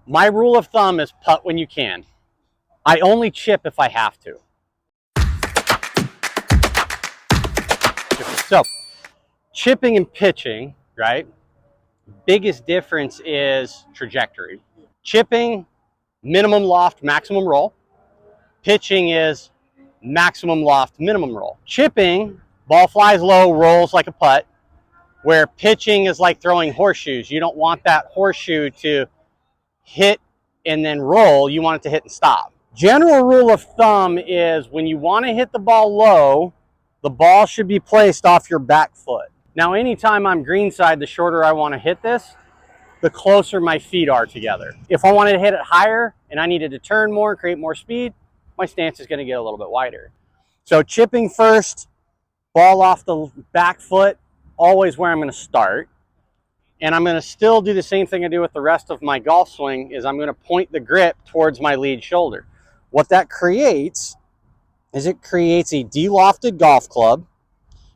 My rule of thumb is putt when you can. I only chip if I have to. So, chipping and pitching, right? Biggest difference is trajectory. Chipping, minimum loft, maximum roll. Pitching is maximum loft, minimum roll. Chipping, ball flies low, rolls like a putt, where pitching is like throwing horseshoes. You don't want that horseshoe to hit and then roll. You want it to hit and stop. General rule of thumb is when you want to hit the ball low, the ball should be placed off your back foot. Now, anytime I'm greenside, the shorter I want to hit this, the closer my feet are together. If I wanted to hit it higher and I needed to turn more, create more speed, my stance is going to get a little bit wider. So chipping first, ball off the back foot, always where I'm going to start. And I'm going to still do the same thing I do with the rest of my golf swing, is I'm going to point the grip towards my lead shoulder. What that creates is it creates a de-lofted golf club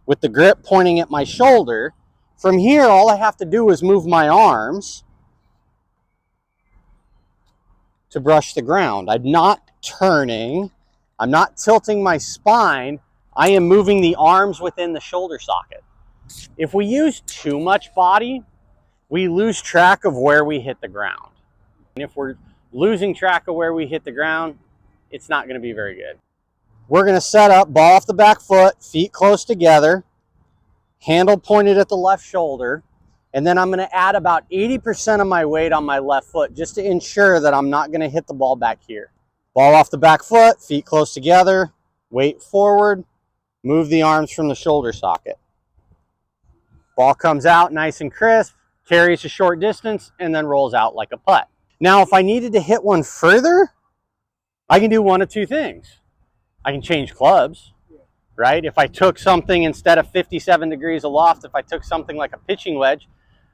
with the grip pointing at my shoulder. From here, all I have to do is move my arms to brush the ground. I'm not turning. I'm not tilting my spine. I am moving the arms within the shoulder socket. If we use too much body, we lose track of where we hit the ground. And if we're losing track of where we hit the ground, it's not going to be very good. We're going to set up ball off the back foot, feet close together, handle pointed at the left shoulder, and then I'm going to add about 80% of my weight on my left foot just to ensure that I'm not going to hit the ball back here. Ball off the back foot, feet close together, weight forward, move the arms from the shoulder socket. Ball comes out nice and crisp, carries a short distance, and then rolls out like a putt. Now, if I needed to hit one further, I can do one of two things. I can change clubs, right? If I took something instead of 57 degrees aloft, if I took something like a pitching wedge,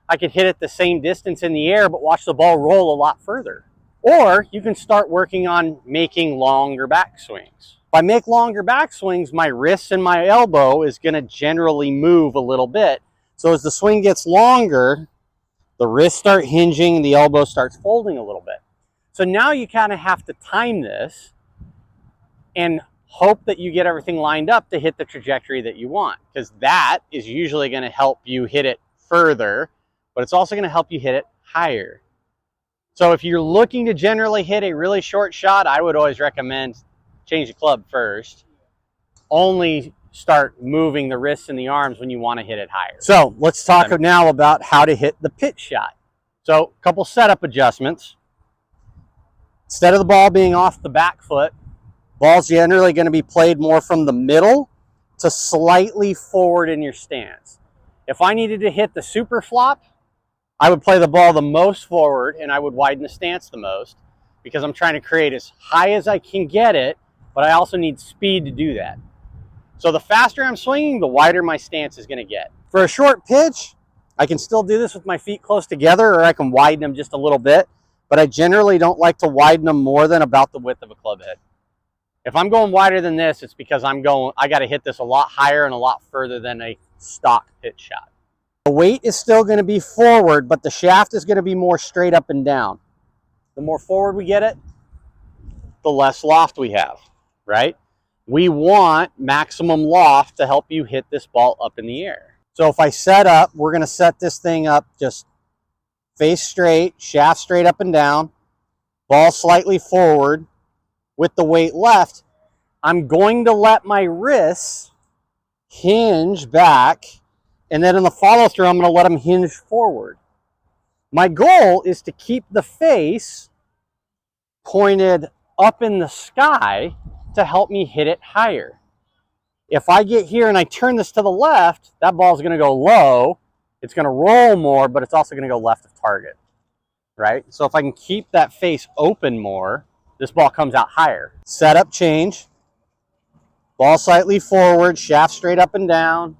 I could hit it the same distance in the air, but watch the ball roll a lot further. Or you can start working on making longer backswings. If I make longer backswings, my wrists and my elbow is going to generally move a little bit. So as the swing gets longer, the wrists start hinging, the elbow starts folding a little bit. So now you kind of have to time this and hope that you get everything lined up to hit the trajectory that you want, because that is usually going to help you hit it further, but it's also going to help you hit it higher. So if you're looking to generally hit a really short shot, I would always recommend change the club first. Only start moving the wrists and the arms when you want to hit it higher. So let's talk now about how to hit the pitch shot. So a couple setup adjustments. Instead of the ball being off the back foot, ball's generally going to be played more from the middle to slightly forward in your stance. If I needed to hit the super flop, I would play the ball the most forward and I would widen the stance the most, because I'm trying to create as high as I can get it, but I also need speed to do that. So the faster I'm swinging, the wider my stance is going to get. For a short pitch, I can still do this with my feet close together, or I can widen them just a little bit, but I generally don't like to widen them more than about the width of a club head. If I'm going wider than this, it's because I got to hit this a lot higher and a lot further than a stock pitch shot. The weight is still going to be forward, but the shaft is going to be more straight up and down. The more forward we get it, the less loft we have, right? We want maximum loft to help you hit this ball up in the air. So if I set up, we're going to set this thing up just face straight, shaft straight up and down, ball slightly forward with the weight left. I'm going to let my wrists hinge back, and then in the follow through, I'm going to let them hinge forward. My goal is to keep the face pointed up in the sky to help me hit it higher. If I get here and I turn this to the left, that ball's going to go low. It's going to roll more, but it's also going to go left of target, right? So if I can keep that face open more, this ball comes out higher. Setup change. Ball slightly forward, shaft straight up and down.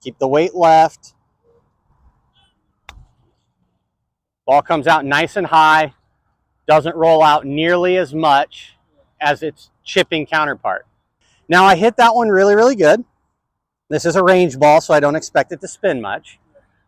Keep the weight left. Ball comes out nice and high. Doesn't roll out nearly as much as its chipping counterpart. Now I hit that one really, really good. This is a range ball, so I don't expect it to spin much.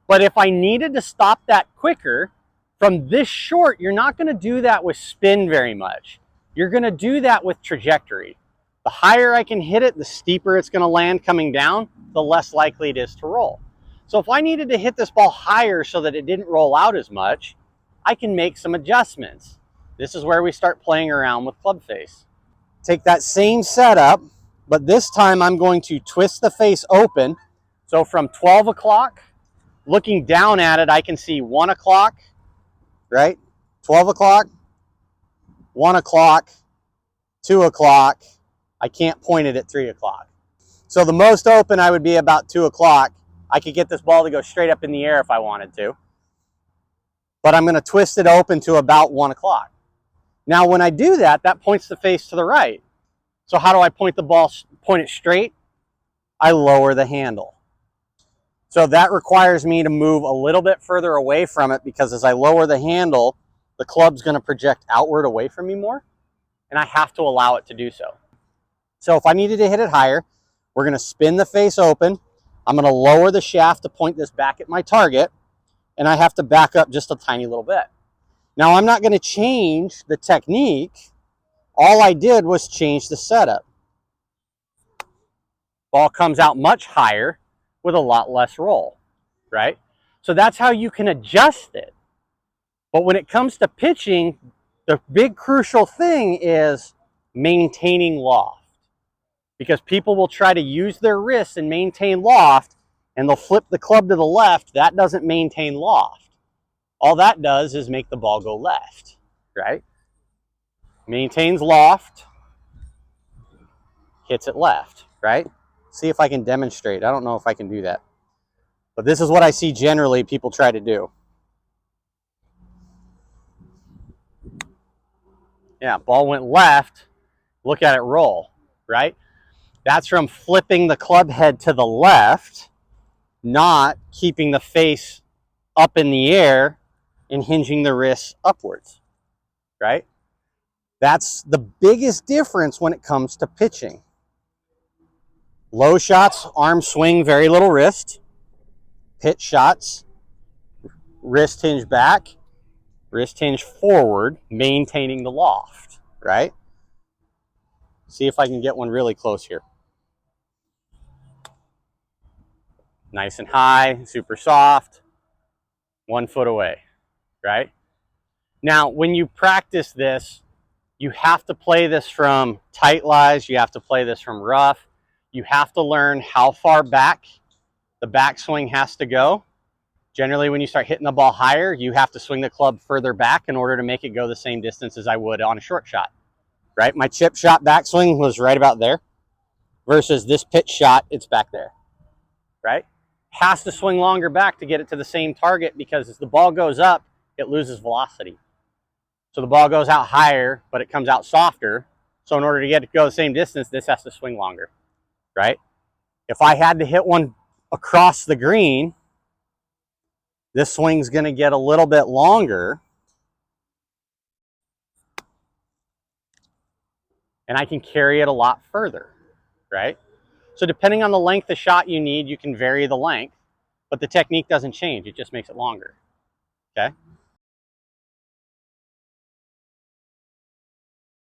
But if I needed to stop that quicker, From this short, you're not going to do that with spin very much. You're going to do that with trajectory. The higher I can hit it, the steeper it's going to land coming down, the less likely it is to roll. So if I needed to hit this ball higher so that it didn't roll out as much, I can make some adjustments. This is where we start playing around with club face. Take that same setup, but this time I'm going to twist the face open. So from 12 o'clock, looking down at it, I can see 1 o'clock, right? 12 o'clock, 1 o'clock, 2 o'clock. I can't point it at 3 o'clock. So the most open I would be about 2 o'clock. I could get this ball to go straight up in the air if I wanted to. But I'm going to twist it open to about 1 o'clock. Now when I do that, that points the face to the right. So how do I point the ball, point it straight? I lower the handle. So that requires me to move a little bit further away from it, because as I lower the handle, the club's going to project outward away from me more, and I have to allow it to do so. So if I needed to hit it higher, we're going to spin the face open. I'm going to lower the shaft to point this back at my target, and I have to back up just a tiny little bit. Now I'm not going to change the technique. All I did was change the setup. Ball comes out much higher with a lot less roll, right? So that's how you can adjust it. But when it comes to pitching, the big crucial thing is maintaining loft. Because people will try to use their wrists and maintain loft, and they'll flip the club to the left. That doesn't maintain loft. All that does is make the ball go left, right? Maintains loft, hits it left, right? See if I can demonstrate. I don't know if I can do that. But this is what I see generally people try to do. Yeah, ball went left. Look at it roll, right? That's from flipping the club head to the left, not keeping the face up in the air and hinging the wrists upwards, right? That's the biggest difference when it comes to pitching. Low shots, arm swing, very little wrist. Pitch shots, wrist hinge back, wrist hinge forward, maintaining the loft, right? See if I can get one really close here. Nice and high, super soft, 1 foot away, right? Now, when you practice this, you have to play this from tight lies, you have to play this from rough, you have to learn how far back the backswing has to go. Generally, when you start hitting the ball higher, you have to swing the club further back in order to make it go the same distance as I would on a short shot, right? My chip shot backswing was right about there versus this pitch shot, it's back there, right? Has to swing longer back to get it to the same target, because as the ball goes up, it loses velocity. So the ball goes out higher, but it comes out softer. So in order to get it to go the same distance, this has to swing longer, right? If I had to hit one across the green, this swing's going to get a little bit longer, and I can carry it a lot further, right? So depending on the length of shot you need, you can vary the length, but the technique doesn't change. It just makes it longer, okay?